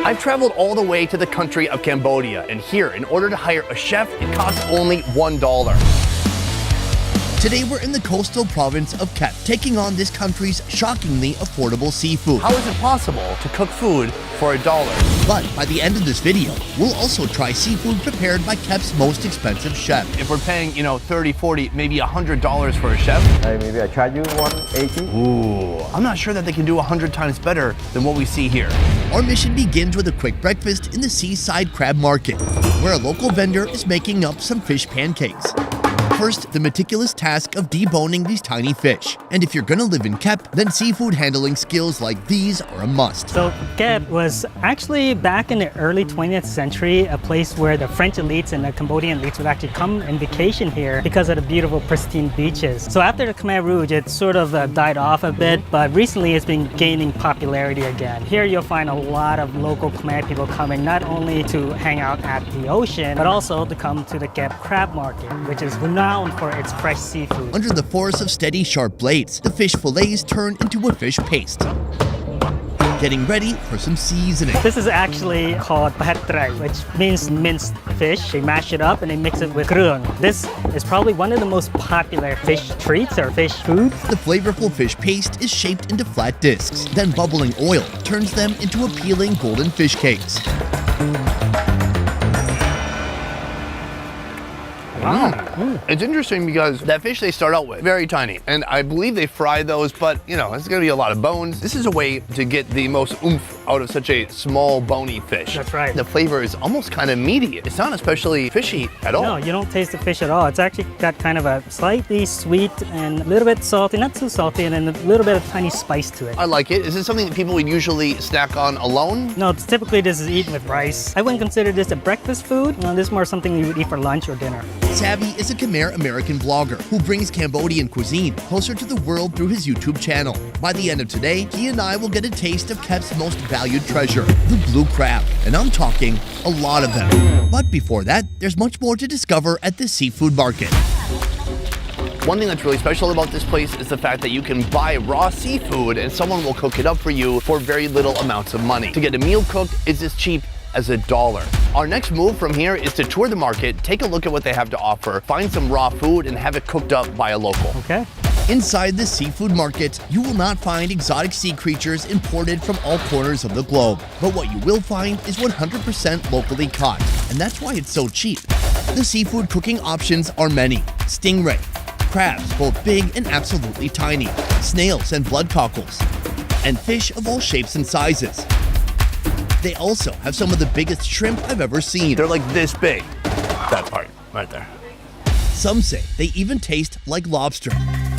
I've traveled all the way to the country of Cambodia, and here, in order to hire a chef, it costs only $1. Today we're in the coastal province of Kep, taking on this country's shockingly affordable seafood. How is it possible to cook food for $1? But by the end of this video, we'll also try seafood prepared by Kep's most expensive chef. If we're paying, $30, $40, maybe $100 for a chef. Maybe I charge you 180. Ooh, I'm not sure that they can do 100 times better than what we see here. Our mission begins with a quick breakfast in the seaside crab market, where a local vendor is making up some fish pancakes. First, the meticulous task of deboning these tiny fish. And if you're gonna live in Kep, then seafood handling skills like these are a must. So Kep was actually back in the early 20th century, a place where the French elites and the Cambodian elites would actually come and vacation here because of the beautiful pristine beaches. So after the Khmer Rouge, it sort of died off a bit, but recently it's been gaining popularity again. Here you'll find a lot of local Khmer people coming not only to hang out at the ocean, but also to come to the Kep crab market, which is renowned for its fresh seafood. Under the force of steady, sharp blades, the fish fillets turn into a fish paste. Getting ready for some seasoning. This is actually called pahat trai, which means minced fish. They mash it up and they mix it with krung. This is probably one of the most popular fish treats or fish foods. The flavorful fish paste is shaped into flat discs. Then bubbling oil turns them into appealing golden fish cakes. Wow. It's interesting because that fish they start out with, very tiny. And I believe they fry those, but it's gonna be a lot of bones. This is a way to get the most oomph out of such a small, bony fish. That's right. The flavor is almost kind of meaty. It's not especially fishy at all. No, you don't taste the fish at all. It's actually got kind of a slightly sweet and a little bit salty, not too salty, and then a little bit of tiny spice to it. I like it. Is this something that people would usually snack on alone? No, typically this is eaten with rice. I wouldn't consider this a breakfast food. No, this is more something you would eat for lunch or dinner. Savvy is a Khmer American blogger who brings Cambodian cuisine closer to the world through his YouTube channel. By the end of today, he and I will get a taste of Kep's most valued treasure, the blue crab. And I'm talking a lot of them. But before that, there's much more to discover at this seafood market. One thing that's really special about this place is the fact that you can buy raw seafood and someone will cook it up for you for very little amounts of money. To get a meal cooked is as cheap as $1. Our next move from here is to tour the market, take a look at what they have to offer, find some raw food, and have it cooked up by a local. Okay. Inside the seafood market, you will not find exotic sea creatures imported from all corners of the globe. But what you will find is 100% locally caught, and that's why it's so cheap. The seafood cooking options are many. Stingray, crabs, both big and absolutely tiny, snails and blood cockles, and fish of all shapes and sizes. They also have some of the biggest shrimp I've ever seen. They're like this big. That part, right there. Some say they even taste like lobster.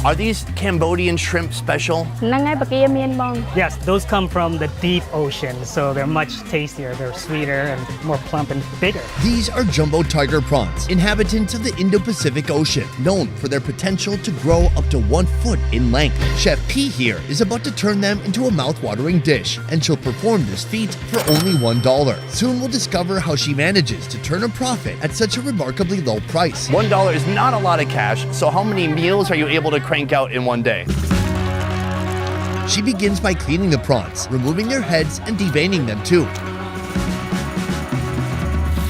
Are these Cambodian shrimp special? Yes, those come from the deep ocean, so they're much tastier, they're sweeter and more plump and bigger. These are jumbo tiger prawns, inhabitants of the Indo-Pacific Ocean, known for their potential to grow up to 1 foot in length. Chef P here is about to turn them into a mouth-watering dish, and she'll perform this feat for only $1. Soon we'll discover how she manages to turn a profit at such a remarkably low price. $1 is not a lot of cash, so how many meals are you able to crank out in one day? She begins by cleaning the prawns, removing their heads and deveining them too.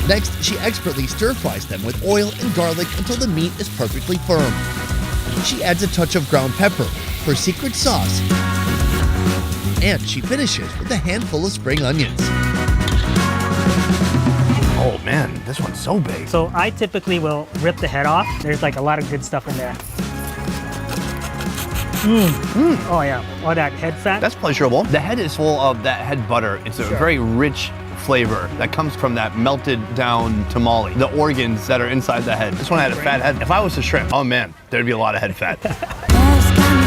Next, she expertly stir-fries them with oil and garlic until the meat is perfectly firm. She adds a touch of ground pepper, her secret sauce, and she finishes with a handful of spring onions. Oh man, this one's so big. So I typically will rip the head off. There's like a lot of good stuff in there. Oh yeah, all that head fat. That's pleasurable. The head is full of that head butter. It's a very rich flavor that comes from that melted down tamale, the organs that are inside the head. This one had a fat head. If I was a shrimp, oh man, there'd be a lot of head fat.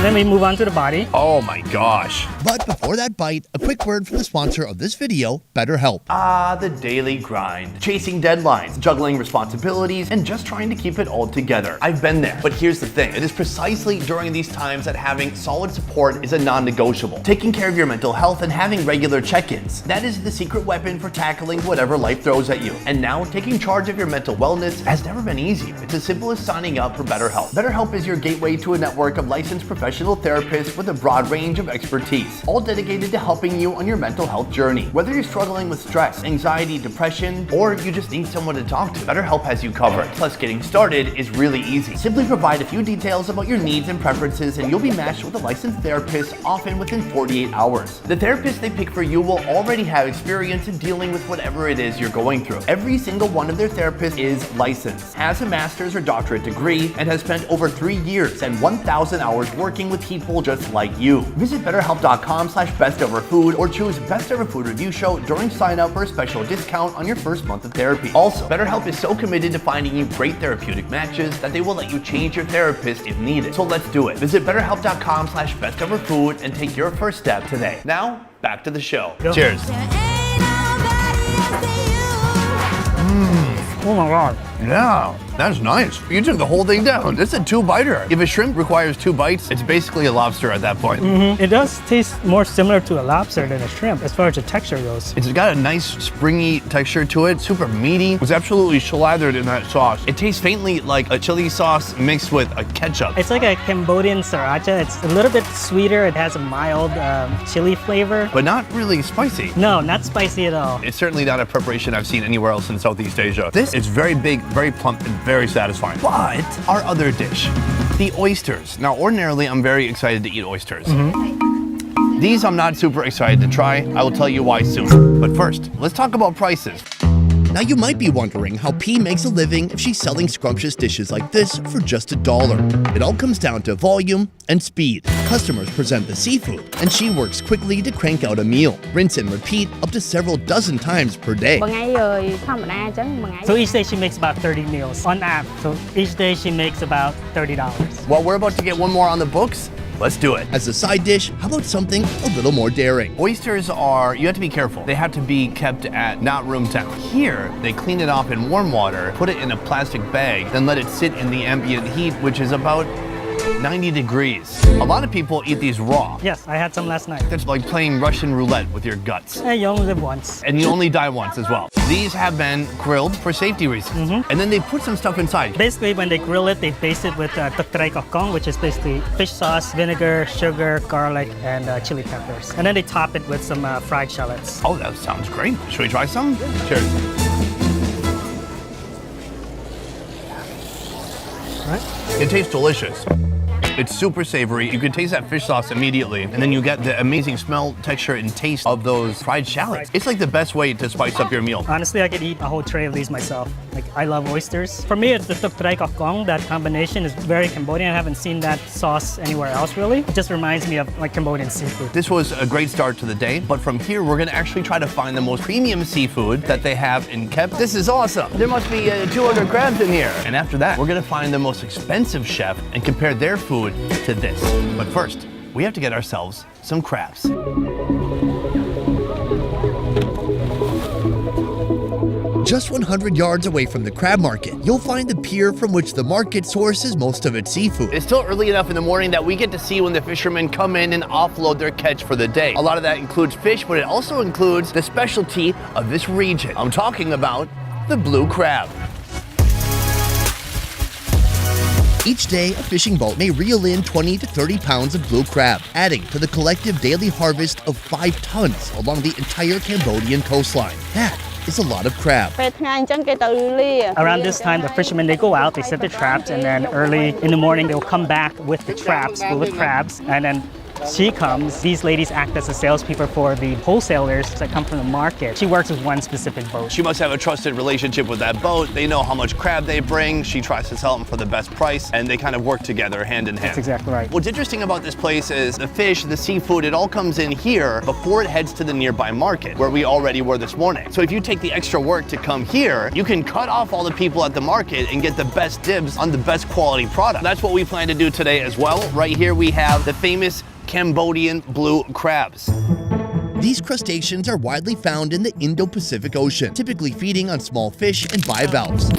Then we move on to the body. Oh my gosh. But before that bite, a quick word from the sponsor of this video, BetterHelp. Ah, the daily grind. Chasing deadlines, juggling responsibilities, and just trying to keep it all together. I've been there, but here's the thing. It is precisely during these times that having solid support is a non-negotiable. Taking care of your mental health and having regular check-ins. That is the secret weapon for tackling whatever life throws at you. And now, taking charge of your mental wellness has never been easier. It's as simple as signing up for BetterHelp. BetterHelp is your gateway to a network of licensed professionals professional therapists with a broad range of expertise, all dedicated to helping you on your mental health journey. Whether you're struggling with stress, anxiety, depression, or you just need someone to talk to, BetterHelp has you covered. Plus, getting started is really easy. Simply provide a few details about your needs and preferences and you'll be matched with a licensed therapist, often within 48 hours. The therapist they pick for you will already have experience in dealing with whatever it is you're going through. Every single one of their therapists is licensed, has a master's or doctorate degree, and has spent over 3 years and 1,000 hours working with people just like you. Visit BetterHelp.com/bestoverfood or choose Best Ever Food Review Show during sign up for a special discount on your first month of therapy. Also, BetterHelp is so committed to finding you great therapeutic matches that they will let you change your therapist if needed. So let's do it. Visit BetterHelp.com/bestoverfood and take your first step today. Now, back to the show. Go. Cheers. Oh my God. Yeah, that's nice. You took the whole thing down. It's a 2-biter. If a shrimp requires 2 bites, it's basically a lobster at that point. It does taste more similar to a lobster than a shrimp as far as the texture goes. It's got a nice springy texture to it, super meaty. It's absolutely slathered in that sauce. It tastes faintly like a chili sauce mixed with a ketchup. It's like a Cambodian sriracha. It's a little bit sweeter. It has a mild chili flavor. But not really spicy. No, not spicy at all. It's certainly not a preparation I've seen anywhere else in Southeast Asia. This is very big, very plump, and very satisfying. But our other dish, the oysters. Now, ordinarily, I'm very excited to eat oysters. These I'm not super excited to try. I will tell you why soon. But first, let's talk about prices. Now you might be wondering how P makes a living if she's selling scrumptious dishes like this for just $1. It all comes down to volume and speed. Customers present the seafood, and she works quickly to crank out a meal. Rinse and repeat up to several dozen times per day. So each day she makes about 30 meals on average. So each day she makes about $30. Well, we're about to get one more on the books. Let's do it. As a side dish, how about something a little more daring? Oysters are, you have to be careful. They have to be kept at not room temp. Here, they clean it off in warm water, put it in a plastic bag, then let it sit in the ambient heat, which is about 90 degrees. A lot of people eat these raw. Yes, I had some last night. That's like playing Russian roulette with your guts. You only live once. And you only die once as well. These have been grilled for safety reasons. And then they put some stuff inside. Basically, when they grill it, they baste it with tray kokong, which is basically fish sauce, vinegar, sugar, garlic, and chili peppers. And then they top it with some fried shallots. Oh, that sounds great. Should we try some? Cheers. All right. It tastes delicious. It's super savory. You can taste that fish sauce immediately, and then you get the amazing smell, texture, and taste of those fried shallots. It's like the best way to spice up your meal. Honestly, I could eat a whole tray of these myself. Like, I love oysters. For me, it's the tray kokong. That combination is very Cambodian. I haven't seen that sauce anywhere else, really. It just reminds me of like Cambodian seafood. This was a great start to the day, but from here, we're gonna actually try to find the most premium seafood that they have in Kep. This is awesome. There must be 200 crabs in here. And after that, we're gonna find the most expensive chef and compare their food to this. But first, we have to get ourselves some crabs. Just 100 yards away from the crab market, you'll find the pier from which the market sources most of its seafood. It's still early enough in the morning that we get to see when the fishermen come in and offload their catch for the day. A lot of that includes fish, but it also includes the specialty of this region. I'm talking about the blue crab. Each day, a fishing boat may reel in 20 to 30 pounds of blue crab, adding to the collective daily harvest of 5 tons along the entire Cambodian coastline. That is a lot of crab. Around this time, the fishermen, they go out, they set their traps, and then early in the morning, they'll come back with the traps full of crabs, and then she comes. These ladies act as the salespeople for the wholesalers that come from the market. She works with one specific boat. She must have a trusted relationship with that boat. They know how much crab they bring. She tries to sell them for the best price, and they kind of work together hand in hand. That's exactly right. What's interesting about this place is the fish, the seafood, it all comes in here before it heads to the nearby market, where we already were this morning. So if you take the extra work to come here, you can cut off all the people at the market and get the best dibs on the best quality product. That's what we plan to do today as well. Right here we have the famous Cambodian blue crabs. These crustaceans are widely found in the Indo-Pacific Ocean, typically feeding on small fish and bivalves.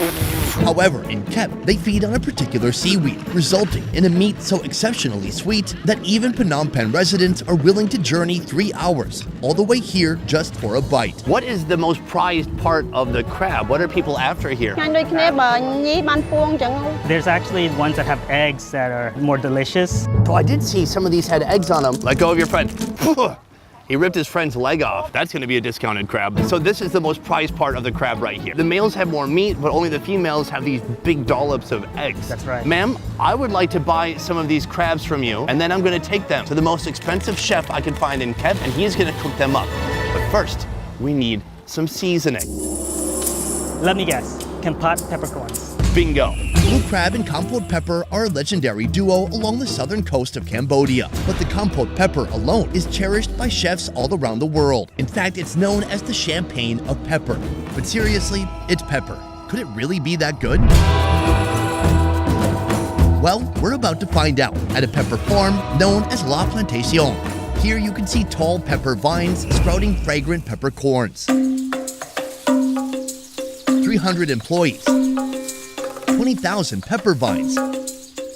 However, in Kep, they feed on a particular seaweed, resulting in a meat so exceptionally sweet that even Phnom Penh residents are willing to journey 3 hours all the way here just for a bite. What is the most prized part of the crab? What are people after here? There's actually ones that have eggs that are more delicious. Oh, I did see some of these had eggs on them. Let go of your friend. He ripped his friend's leg off. That's gonna be a discounted crab. So this is the most prized part of the crab right here. The males have more meat, but only the females have these big dollops of eggs. That's right. Ma'am, I would like to buy some of these crabs from you, and then I'm gonna take them to the most expensive chef I can find in Kep, and he's gonna cook them up. But first, we need some seasoning. Let me guess, Kampat peppercorns. Bingo. Blue crab and Kampot pepper are a legendary duo along the southern coast of Cambodia, but the Kampot pepper alone is cherished by chefs all around the world. In fact, it's known as the champagne of pepper. But seriously, it's pepper. Could it really be that good? Well, we're about to find out at a pepper farm known as La Plantation. Here you can see tall pepper vines sprouting fragrant peppercorns. 300 employees. 20,000 pepper vines,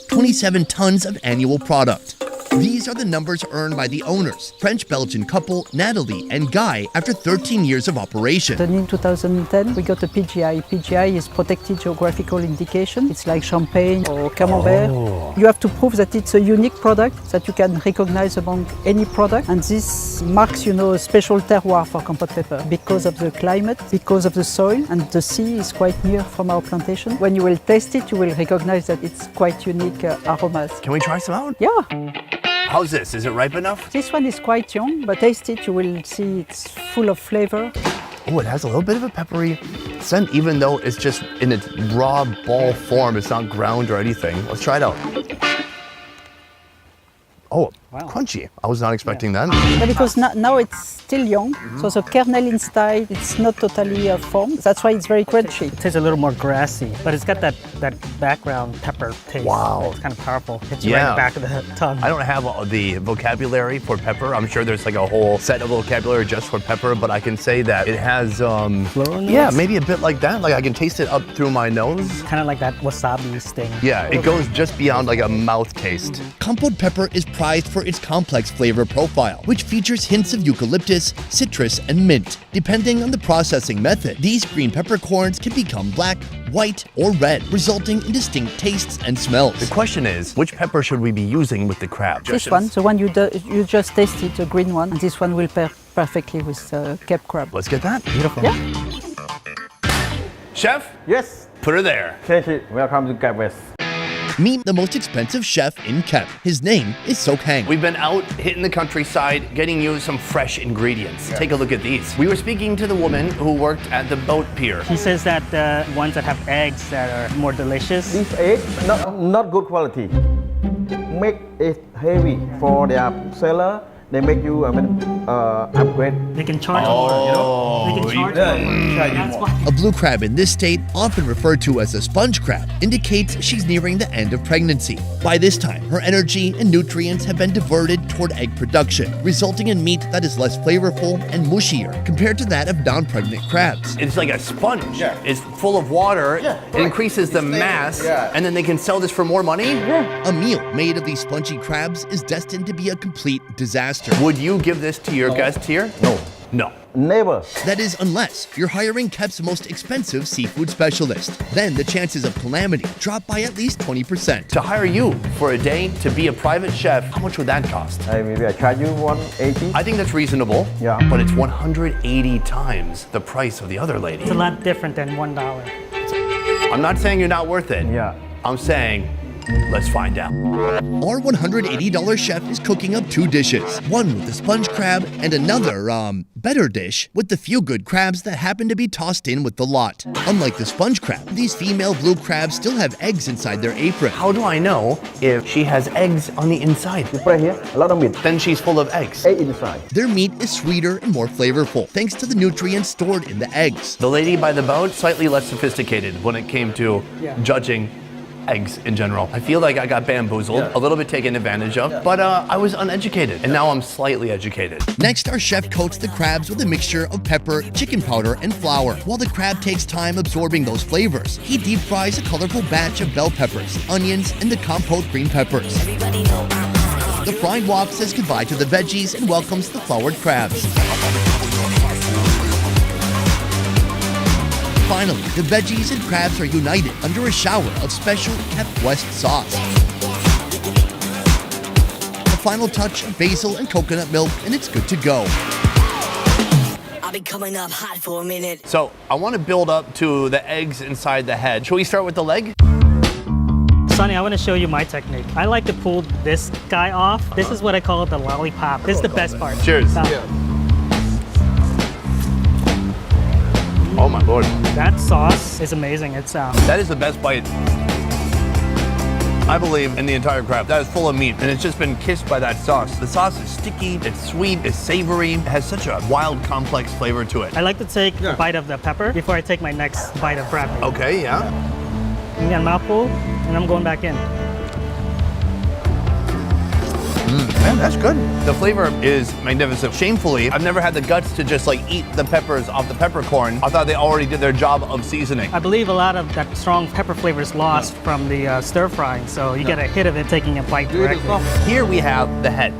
27 tons of annual product. These are the numbers earned by the owners, French-Belgian couple Natalie and Guy, after 13 years of operation. Then in 2010, we got a PGI. PGI is Protected Geographical Indication. It's like champagne or camembert. You have to prove that it's a unique product that you can recognize among any product. And this marks, a special terroir for Kampot pepper because of the climate, because of the soil, and the sea is quite near from our plantation. When you will taste it, you will recognize that it's quite unique aromas. Can we try some out? Yeah. How's this? Is it ripe enough? This one is quite young, but taste it, you will see it's full of flavor. Oh, it has a little bit of a peppery scent, even though it's just in its raw ball form. It's not ground or anything. Let's try it out. Oh, Wow. crunchy. I was not expecting that. But because now it's still young, so the kernel inside, it's not totally formed. That's why it's very crunchy. It tastes a little more grassy, but it's got that background pepper taste. Wow. It's kind of powerful. Hits you Yeah. right back of the tongue. I don't have the vocabulary for pepper. I'm sure there's like a whole set of vocabulary just for pepper, but I can say that it has, Floral yeah, notes? maybe a bit like that. Like I can taste it up through my nose. Kind of like that wasabi sting. Yeah, it goes just beyond like a mouth taste. Kampot pepper is prized for its complex flavor profile, which features hints of eucalyptus, citrus, and mint. Depending on the processing method, these green peppercorns can become black, white, or red, resulting in distinct tastes and smells. The question is, which pepper should we be using with the crab? This one, the one you just tasted, the green one, and this one will pair perfectly with Cape crab. Let's get that. Beautiful. Yeah. Chef, Yes. put her there. Thank you. Welcome to Kep West. Meet the most expensive chef in Kep. His name is Sok Hang. We've been out hitting the countryside, getting you some fresh ingredients. Take a look at these. We were speaking to the woman who worked at the boat pier. He says that the ones that have eggs that are more delicious. This egg not good quality. Make it heavy for their seller. They make you upgrade. They can charge more, They can charge more. That's why. A blue crab in this state, often referred to as a sponge crab, indicates she's nearing the end of pregnancy. By this time, her energy and nutrients have been diverted toward egg production, resulting in meat that is less flavorful and mushier compared to that of non-pregnant crabs. It's like a sponge. Yeah. It's full of water. Yeah. It increases the mass, and then they can sell this for more money? A meal made of these spongy crabs is destined to be a complete disaster. Would you give this to your guests here? No. No. Never. That is, unless you're hiring Kep's most expensive seafood specialist. Then the chances of calamity drop by at least 20%. To hire you for a day to be a private chef, how much would that cost? Maybe I charge you 180. I think that's reasonable. Yeah. But it's 180 times the price of the other lady. It's a lot different than $1. I'm not saying you're not worth it. Yeah. I'm saying, let's find out. Our $180 chef is cooking up two dishes, one with the sponge crab and another, better dish with the few good crabs that happen to be tossed in with the lot. Unlike the sponge crab, these female blue crabs still have eggs inside their apron. How do I know if she has eggs on the inside? You put it here, a lot of meat. Then she's full of eggs. Egg inside. Their meat is sweeter and more flavorful, thanks to the nutrients stored in the eggs. The lady by the boat, slightly less sophisticated when it came to judging eggs in general. I feel like I got bamboozled, a little bit taken advantage of, but I was uneducated, and now I'm slightly educated. Next, our chef coats the crabs with a mixture of pepper, chicken powder, and flour. While the crab takes time absorbing those flavors, he deep fries a colorful batch of bell peppers, onions, and the compote green peppers. The fried wok says goodbye to the veggies and welcomes the floured crabs. Finally, the veggies and crabs are united under a shower of special Kep West sauce. The final touch of basil and coconut milk, and it's good to go. I'll be coming up hot for a minute. So I want to build up to the eggs inside the head. Should we start with the leg? Sonny, I want to show you my technique. I like to pull this guy off. This is what I call the lollipop. This is the best part. Cheers. Oh my Lord. That sauce is amazing. It's That is the best bite, I believe, in the entire crab. That is full of meat, and it's just been kissed by that sauce. The sauce is sticky, it's sweet, it's savory, it has such a wild, complex flavor to it. I like to take a bite of the pepper before I take my next bite of crab meat. Okay, yeah. Give me a mouthful, and I'm going back in. Man, that's good. The flavor is magnificent. Shamefully, I've never had the guts to just like eat the peppers off the peppercorn. I thought they already did their job of seasoning. I believe a lot of that strong pepper flavor is lost from the stir frying, so you get a hit of it taking a bite directly. Here we have the head.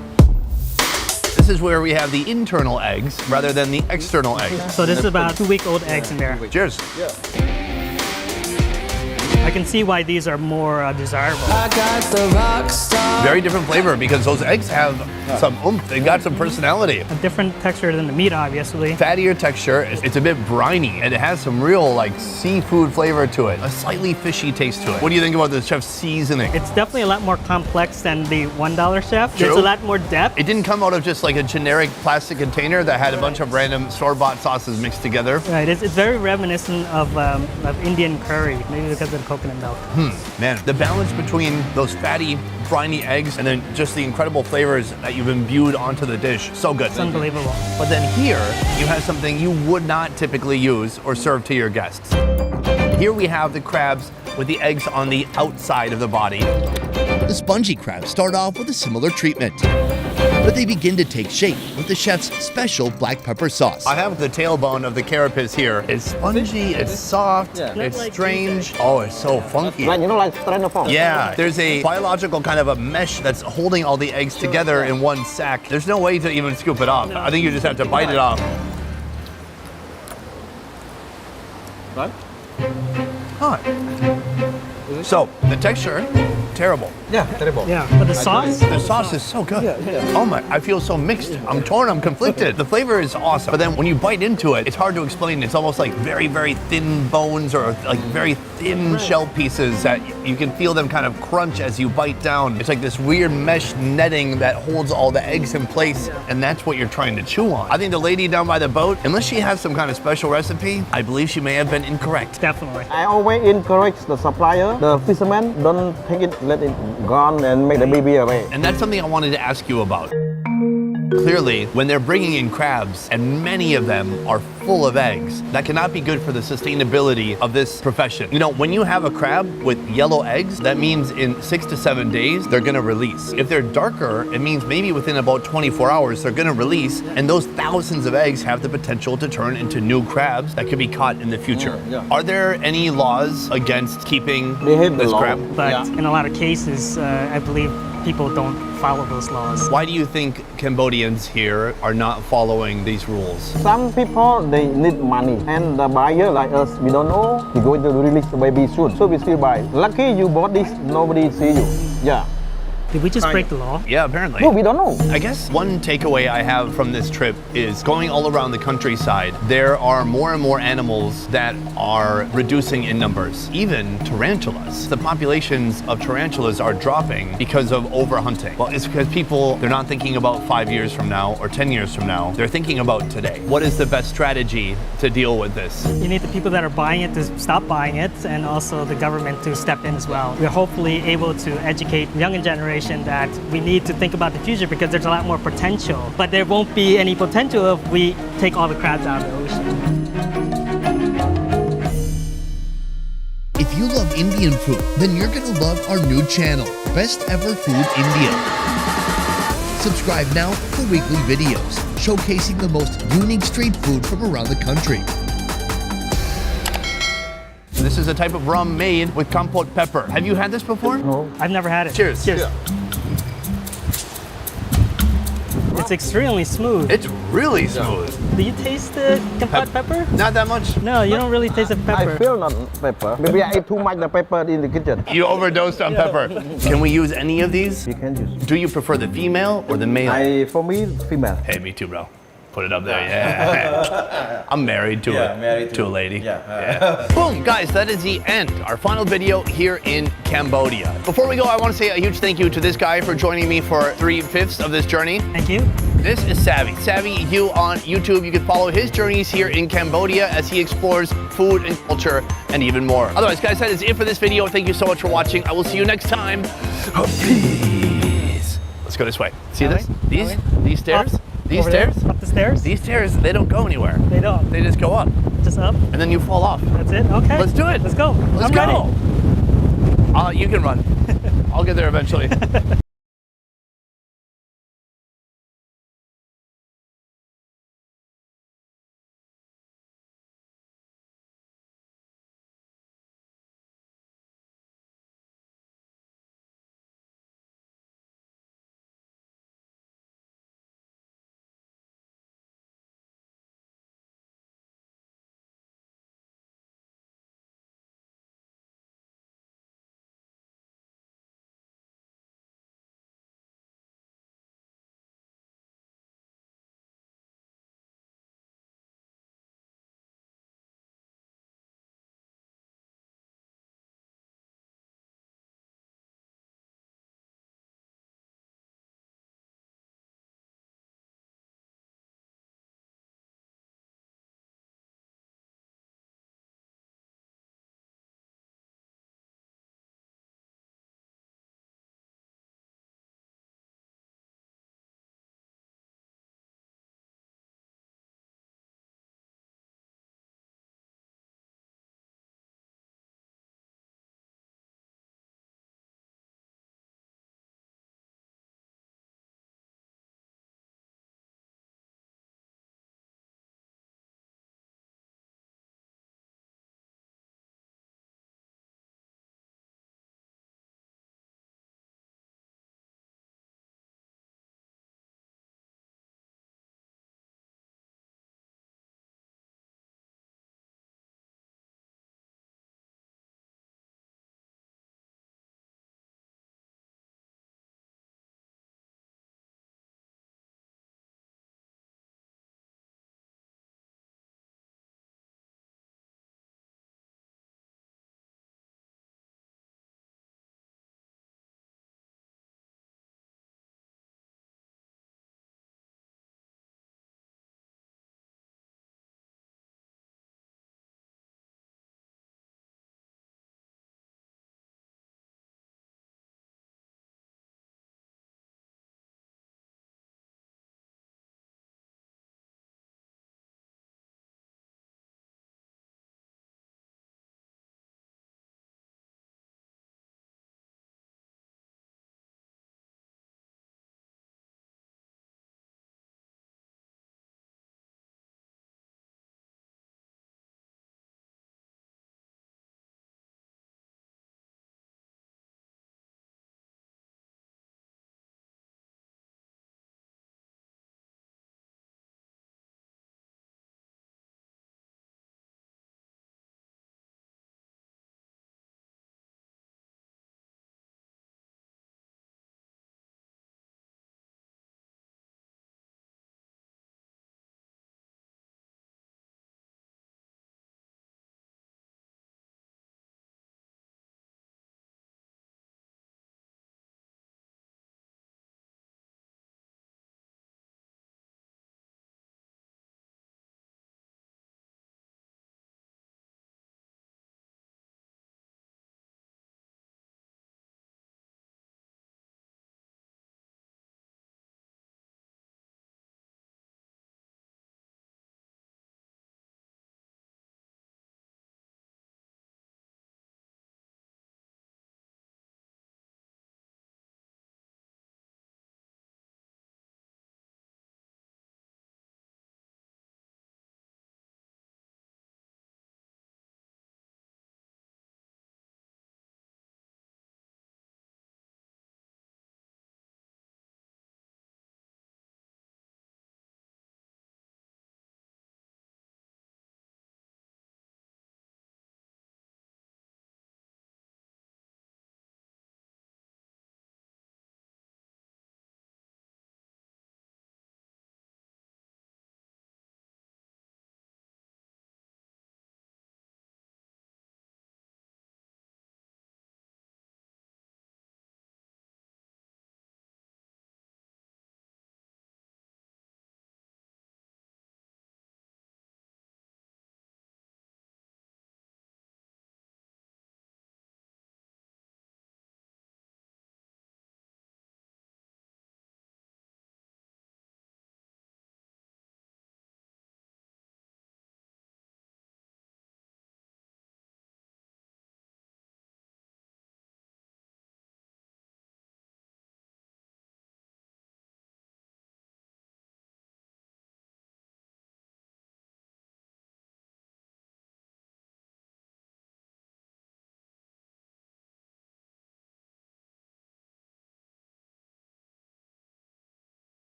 This is where we have the internal eggs rather than the external eggs. So this is about 2-week-old eggs in there. Cheers. I can see why these are more desirable. Very different flavor because those eggs have some oomph. They've got some personality. A different texture than the meat, obviously. Fattier texture. It's a bit briny, and it has some real like seafood flavor to it. A slightly fishy taste to it. What do you think about the chef's seasoning? It's definitely a lot more complex than the $1 chef. True. There's a lot more depth. It didn't come out of just like a generic plastic container that had a bunch of random store-bought sauces mixed together. Right, it's very reminiscent of Indian curry, maybe because of the coconut milk. Man, the balance between those fatty, briny eggs and then just the incredible flavors that you've imbued onto the dish. So good. It's unbelievable. But then here, you have something you would not typically use or serve to your guests. Here we have the crabs with the eggs on the outside of the body. The spongy crabs start off with a similar treatment, but they begin to take shape with the chef's special black pepper sauce. I have the tailbone of the carapace here. It's spongy, it's soft, it's like strange. Oh, it's so funky. Like, you know, like styrofoam. Yeah, there's a biological kind of a mesh that's holding all the eggs together in one sack. There's no way to even scoop it off. I think you just have to bite it off. Right? Huh. So, the texture, terrible. Yeah, terrible. Yeah, but the sauce? The sauce is so good. Oh my, I feel so mixed. I'm torn, I'm conflicted. The flavor is awesome, but then when you bite into it, it's hard to explain. It's almost like very, very thin bones or like very thin shell pieces that you can feel them kind of crunch as you bite down. It's like this weird mesh netting that holds all the eggs in place, and that's what you're trying to chew on. I think the lady down by the boat, unless she has some kind of special recipe, I believe she may have been incorrect. Definitely. I always encourage the supplier, the fisherman, don't take it, let it gone and make the baby away. And that's something I wanted to ask you about. Clearly, when they're bringing in crabs, and many of them are full of eggs, that cannot be good for the sustainability of this profession. You know, when you have a crab with yellow eggs, that means in 6 to 7 days, they're gonna release. If they're darker, it means maybe within about 24 hours, they're gonna release, and those thousands of eggs have the potential to turn into new crabs that could be caught in the future. Are there any laws against keeping They have the this law. crab? But in a lot of cases, I believe people don't follow those laws. Why do you think Cambodians here are not following these rules? Some people, they need money, and the buyer like us, we don't know, we're going to release the baby soon, so we still buy. Lucky you bought this, nobody see you. Yeah. Did we just break the law? Yeah, apparently. No, we don't know. I guess one takeaway I have from this trip is going all around the countryside, there are more and more animals that are reducing in numbers, even tarantulas. The populations of tarantulas are dropping because of overhunting. Well, it's because people, they're not thinking about 5 years from now or 10 years from now, they're thinking about today. What is the best strategy to deal with this? You need the people that are buying it to stop buying it, and also the government to step in as well. We're hopefully able to educate the younger generation that we need to think about the future because there's a lot more potential. But there won't be any potential if we take all the crabs out of the ocean. If If you love Indian food, then you're gonna love our new channel, Best Ever Food India. Subscribe now for weekly videos showcasing the most unique street food from around the country. This is a type of rum made with compote pepper. Have you had this before? No. I've never had it. Cheers. Cheers. It's extremely smooth. It's really smooth. Do you taste the compote pepper? Not that much. No, you don't really taste the pepper. I feel not pepper. Maybe I eat too much the pepper in the kitchen. You overdosed on pepper. Can we use any of these? You can use. Do you prefer the female or the male? For me, female. Hey, me too, bro. Put it up there, yeah. I'm married to a lady. Yeah. Boom, guys, that is the end. Our final video here in Cambodia. Before we go, I want to say a huge thank you to this guy for joining me for 3/5 of this journey. Thank you. This is Savvy. Savvy you on YouTube. You can follow his journeys here in Cambodia as he explores food and culture and even more. Otherwise, guys, that is it for this video. Thank you so much for watching. I will see you next time. Peace. Let's go this way. See this? These stairs? These Over there? stairs? Up the stairs? These stairs, they don't go anywhere. They don't. They just go up, Just up? and then you fall off. That's it? Okay. Let's do it. Let's go. Let's I'm go. ready. You can run. I'll get there eventually.